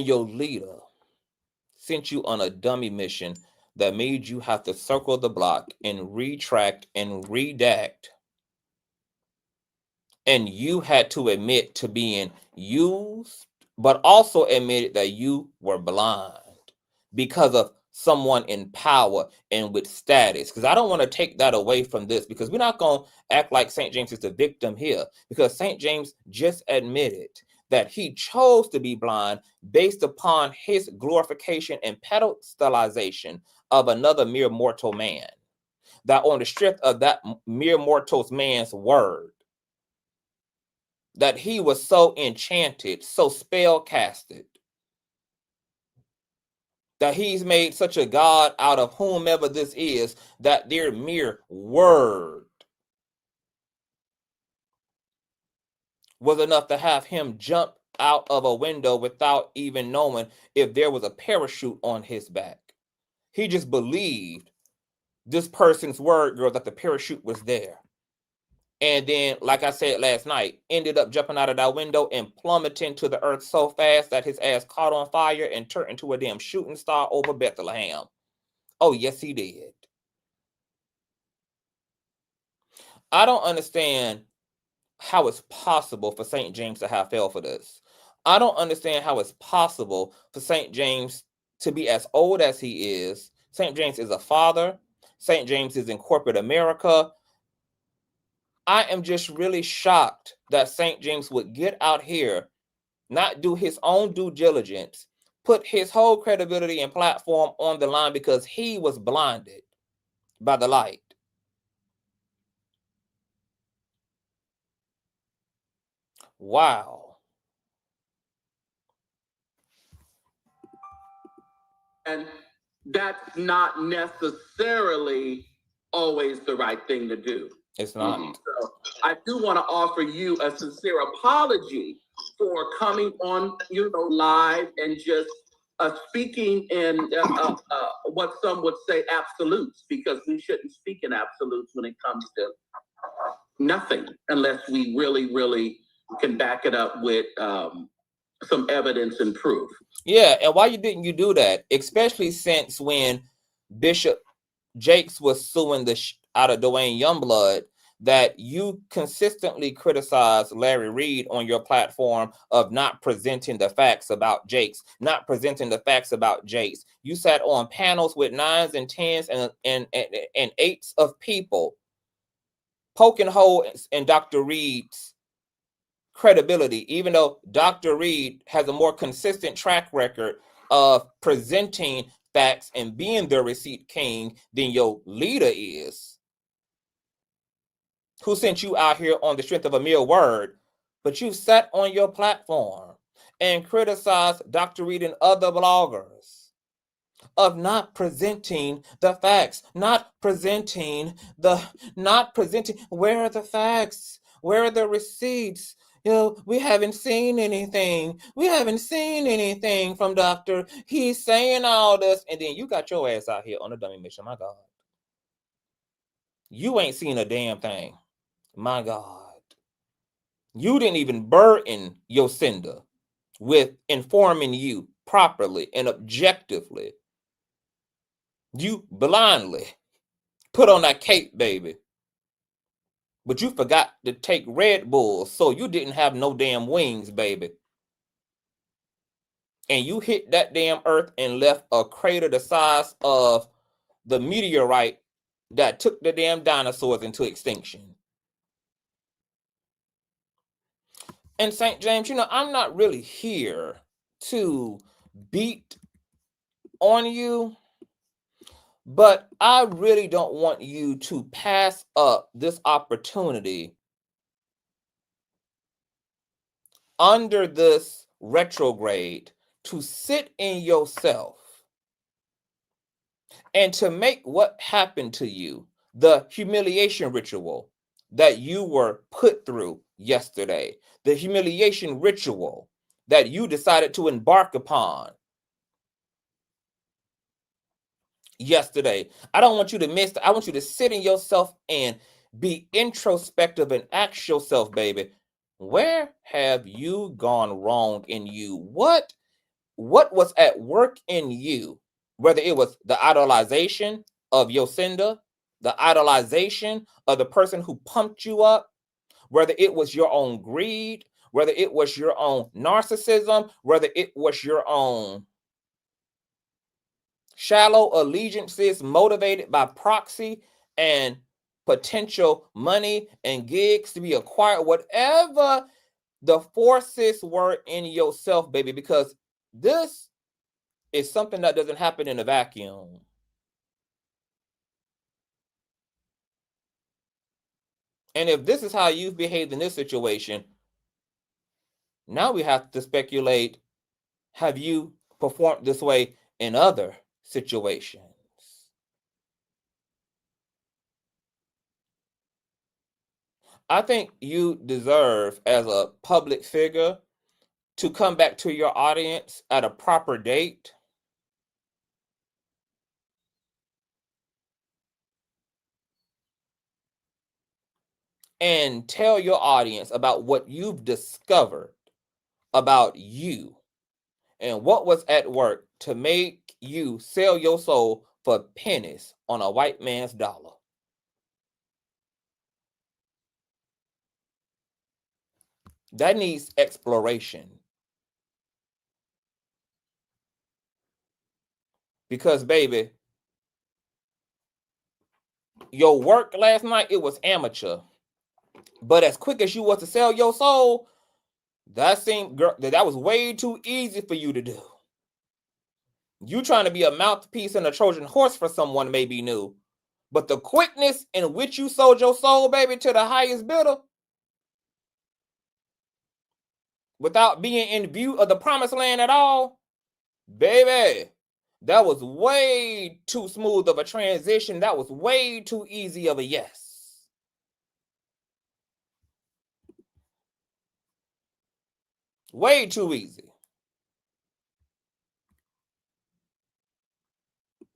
your leader sent you on a dummy mission that made you have to circle the block and retract and redact. And you had to admit to being used, but also admitted that you were blind because of someone in power and with status. Because I don't want to take that away from this, because we're not going to act like St. James is the victim here, because St. James just admitted that he chose to be blind based upon his glorification and pedestalization of another mere mortal man, that on the strength of that mere mortal man's word, that he was so enchanted, so spell casted, that he's made such a god out of whomever this is, that their mere word was enough to have him jump out of a window without even knowing if there was a parachute on his back. He just believed this person's word, girl, that the parachute was there. And then, like I said last night, ended up jumping out of that window and plummeting to the earth so fast that his ass caught on fire and turned into a damn shooting star over Bethlehem. Oh, yes, he did. I don't understand how it's possible for St. James to have fell for this. I don't understand how it's possible for St. James to be as old as he is. St. James is a father. St. James is in corporate America. I am just really shocked that St. James would get out here, not do his own due diligence, put his whole credibility and platform on the line because he was blinded by the light. Wow. And that's not necessarily always the right thing to do. It's not. So I do want to offer you a sincere apology for coming on, live and just speaking in what some would say absolutes, because we shouldn't speak in absolutes when it comes to nothing unless we really, really can back it up with some evidence and proof. Yeah, and why didn't you do that? Especially since when Bishop Jakes was suing the out of Dwayne Youngblood, that you consistently criticized Larry Reid on your platform of not presenting the facts about Jakes, not presenting the facts about Jakes. You sat on panels with 9s and 10s and 8s of people poking holes in Dr. Reid's credibility, even though Dr. Reid has a more consistent track record of presenting facts and being the receipt king than your leader is, who sent you out here on the strength of a mere word. But you sat on your platform and criticized Dr. Reid and other bloggers of not presenting the facts, not presenting, where are the facts? Where are the receipts? We haven't seen anything. We haven't seen anything from Doctor. He's saying all this. And then you got your ass out here on a dummy mission. My God. You ain't seen a damn thing. My God. You didn't even burden your sender with informing you properly and objectively. You blindly put on that cape, baby. But you forgot to take Red Bulls, so you didn't have no damn wings, baby. And you hit that damn earth and left a crater the size of the meteorite that took the damn dinosaurs into extinction. And St. James, I'm not really here to beat on you, but I really don't want you to pass up this opportunity under this retrograde to sit in yourself and to make what happened to you, the humiliation ritual that you were put through yesterday, the humiliation ritual that you decided to embark upon yesterday. I don't want you to miss. I want you to sit in yourself and be introspective and ask yourself, baby, where have you gone wrong in you? What was at work in you? Whether it was the idolization of your sender, the idolization of the person who pumped you up, whether it was your own greed, whether it was your own narcissism, whether it was your own shallow allegiances motivated by proxy and potential money and gigs to be acquired, whatever the forces were in yourself, baby, because this is something that doesn't happen in a vacuum. And if this is how you've behaved in this situation, now we have to speculate, have you performed this way in other situations? I think you deserve, as a public figure, to come back to your audience at a proper date. and tell your audience about what you've discovered about you and what was at work to make you sell your soul for pennies on a white man's dollar. That needs exploration. Because, baby, your work last night, it was amateur. But as quick as you was to sell your soul, that was way too easy for you to do. You trying to be a mouthpiece and a Trojan horse for someone may be new. But the quickness in which you sold your soul, baby, to the highest bidder, without being in view of the promised land at all, baby, that was way too smooth of a transition. That was way too easy of a yes. Way too easy.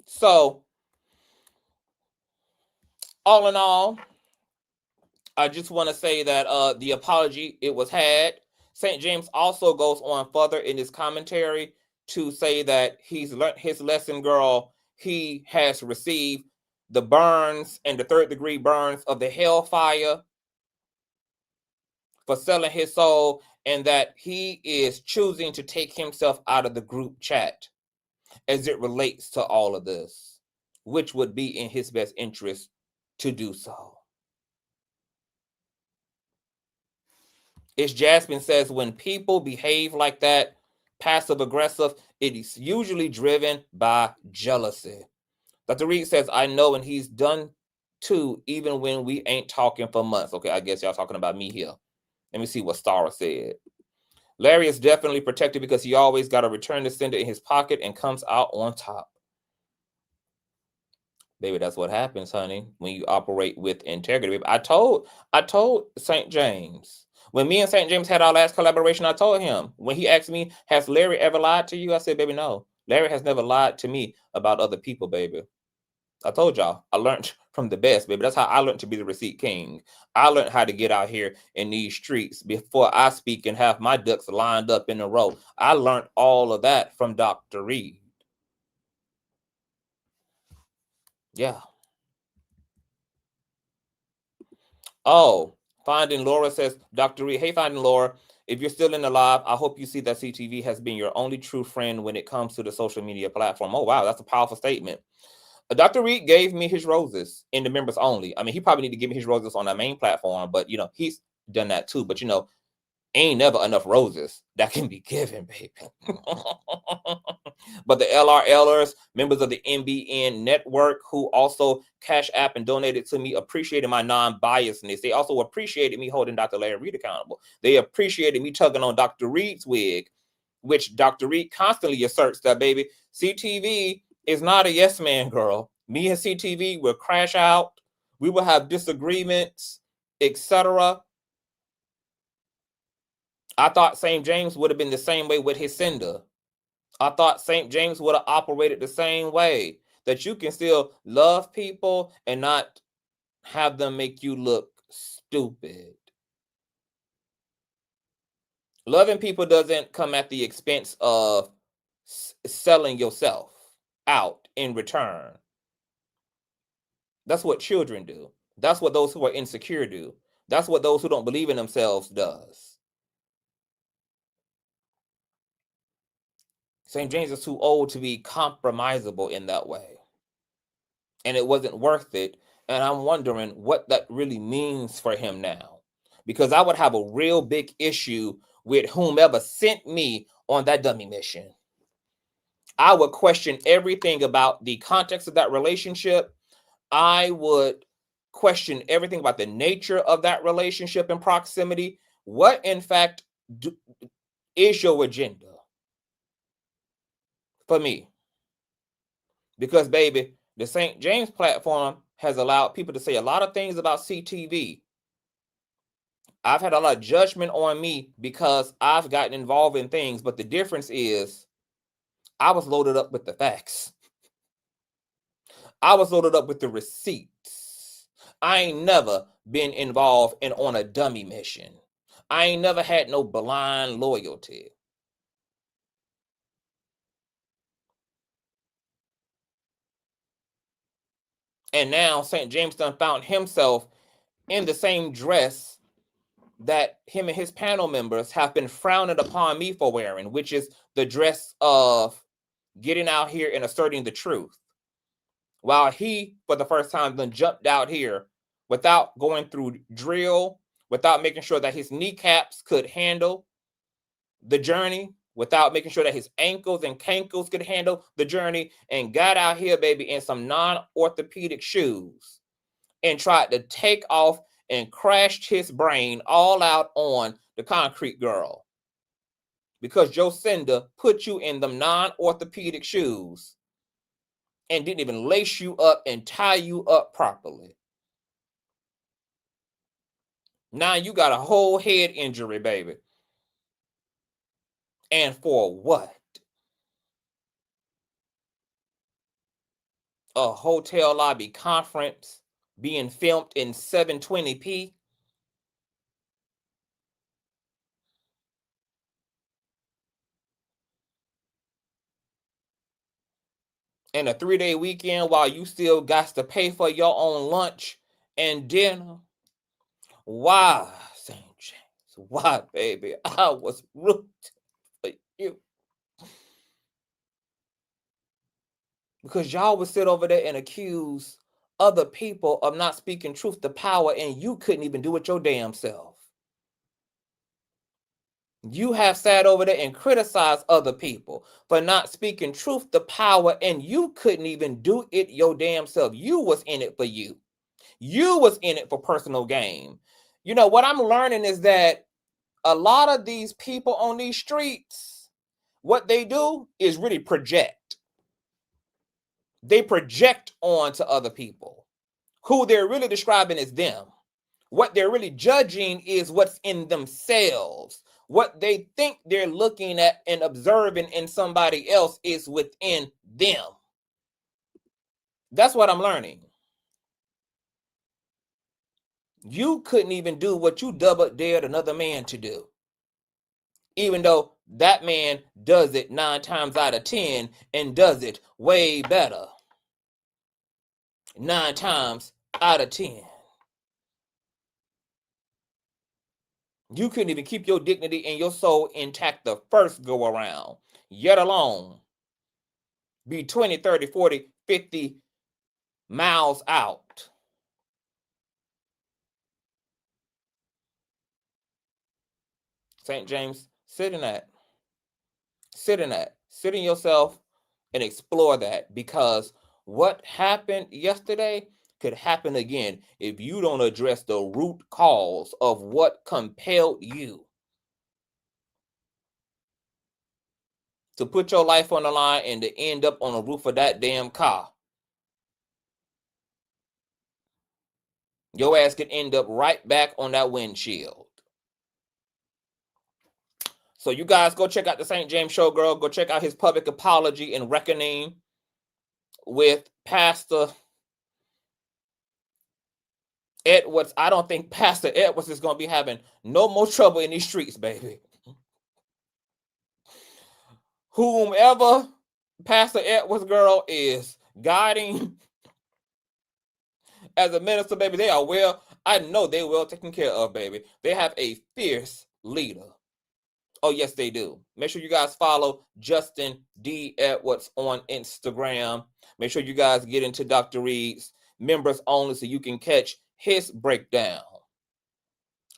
So, all in all, I just want to say that the apology, it was had. St. James also goes on further in his commentary to say that he's learned his lesson, girl. He has received the burns and the third-degree burns of the hellfire for selling his soul, and that he is choosing to take himself out of the group chat as it relates to all of this, which would be in his best interest to do so. As Jasmine says, when people behave like that, passive aggressive, it is usually driven by jealousy. Dr. Reid says, I know, and he's done too, even when we ain't talking for months. Okay, I guess y'all talking about me here. Let me see what Stara said. Larry is definitely protected because he always got a return to sender in his pocket and comes out on top. Baby, that's what happens, honey, when you operate with integrity. Baby, I told St. James. When me and St. James had our last collaboration, I told him, when he asked me, has Larry ever lied to you? I said, baby, no. Larry has never lied to me about other people, baby. I told y'all, I learned from the best, baby. That's how I learned to be the receipt king. I learned how to get out here in these streets before I speak and have my ducks lined up in a row. I learned all of that from Dr. Reid. Yeah. Oh, Finding Laura says, Dr. Reid, hey, Finding Laura, if you're still in the live, I hope you see that CTV has been your only true friend when it comes to the social media platform. Oh, wow, that's a powerful statement. Dr. Reid gave me his roses in the members only. I mean, he probably need to give me his roses on that main platform, but, you know, he's done that too. But, you know, ain't never enough roses that can be given, baby. But the LRLers, members of the MBN network, who also Cash App and donated to me, appreciated my non-biasness. They also appreciated me holding Dr. Larry Reid accountable. They appreciated me tugging on Dr. Reid's wig, which Dr. Reid constantly asserts that, baby, CTV is not a yes man, girl. Me and CTV will crash out. We will have disagreements, etc. I thought St. James would have been the same way with his sender. I thought St. James would have operated the same way, that you can still love people and not have them make you look stupid. Loving people doesn't come at the expense of selling yourself out in return. That's what children do. That's what those who are insecure do. That's what those who don't believe in themselves does. St. James is too old to be compromisable in that way. And it wasn't worth it. And I'm wondering what that really means for him now. Because I would have a real big issue with whomever sent me on that dummy mission. I would question everything about the context of that relationship. I would question everything about the nature of that relationship and proximity. What, in fact, is your agenda for me? Because, baby, the St. James platform has allowed people to say a lot of things about CTV. I've had a lot of judgment on me because I've gotten involved in things, but the difference is I was loaded up with the facts. I was loaded up with the receipts. I ain't never been involved and on a dummy mission. I ain't never had no blind loyalty. And now St. James done found himself in the same dress that him and his panel members have been frowning upon me for wearing, which is the dress of getting out here and asserting the truth. While he, for the first time, then jumped out here without going through drill, without making sure that his kneecaps could handle the journey, without making sure that his ankles and cankles could handle the journey, and got out here, baby, in some non-orthopedic shoes and tried to take off and crashed his brain all out on the concrete girl. Because Jocinda put you in them non-orthopedic shoes and didn't even lace you up and tie you up properly. Now you got a whole head injury, baby. And for what? A hotel lobby conference being filmed in 720p. And a 3-day weekend while you still got to pay for your own lunch and dinner. Why, St. James? Why, baby? I was rooting for you. Because y'all would sit over there and accuse other people of not speaking truth to power, and you couldn't even do it your damn self. You have sat over there and criticized other people for not speaking truth to power, and you couldn't even do it your damn self. You was in it for you. You was in it for personal gain. You know, what I'm learning is that a lot of these people on these streets, what they do is really project. They project onto other people. Who they're really describing is them. What they're really judging is what's in themselves. What they think they're looking at and observing in somebody else is within them. That's what I'm learning. You couldn't even do what you double dared another man to do. Even though that man does it 9 times out of 10 and does it way better. 9 times out of 10. You couldn't even keep your dignity and your soul intact the first go around, yet alone be 20, 30, 40, 50 miles out. St. James, sit in that. Sit in that. Sit in yourself and explore that, because what happened yesterday could happen again if you don't address the root cause of what compelled you to put your life on the line and to end up on the roof of that damn car. Your ass could end up right back on that windshield. So you guys go check out the St. James Show, girl. Go check out his public apology and reckoning with Pastor Edwards. I don't think Pastor Edwards is going to be having no more trouble in these streets, baby. Whomever Pastor Edwards, girl, is guiding as a minister, baby, they are well, I know they're well taken care of, baby. They have a fierce leader. Oh, yes, they do. Make sure you guys follow Justin D. Edwards on Instagram. Make sure you guys get into Dr. Reid's members only so you can catch his breakdown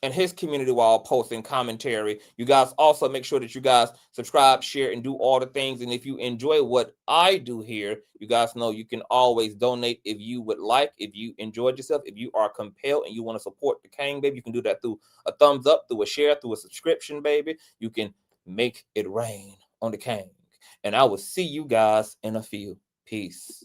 and his community wall posts and commentary. You guys also make sure that you guys subscribe, share, and do all the things. And if you enjoy what I do here, you guys know you can always donate if you would like. If you enjoyed yourself, if you are compelled and you want to support the King, baby, you can do that through a thumbs up, through a share, through a subscription, baby. You can make it rain on the King. And I will see you guys in a few. Peace.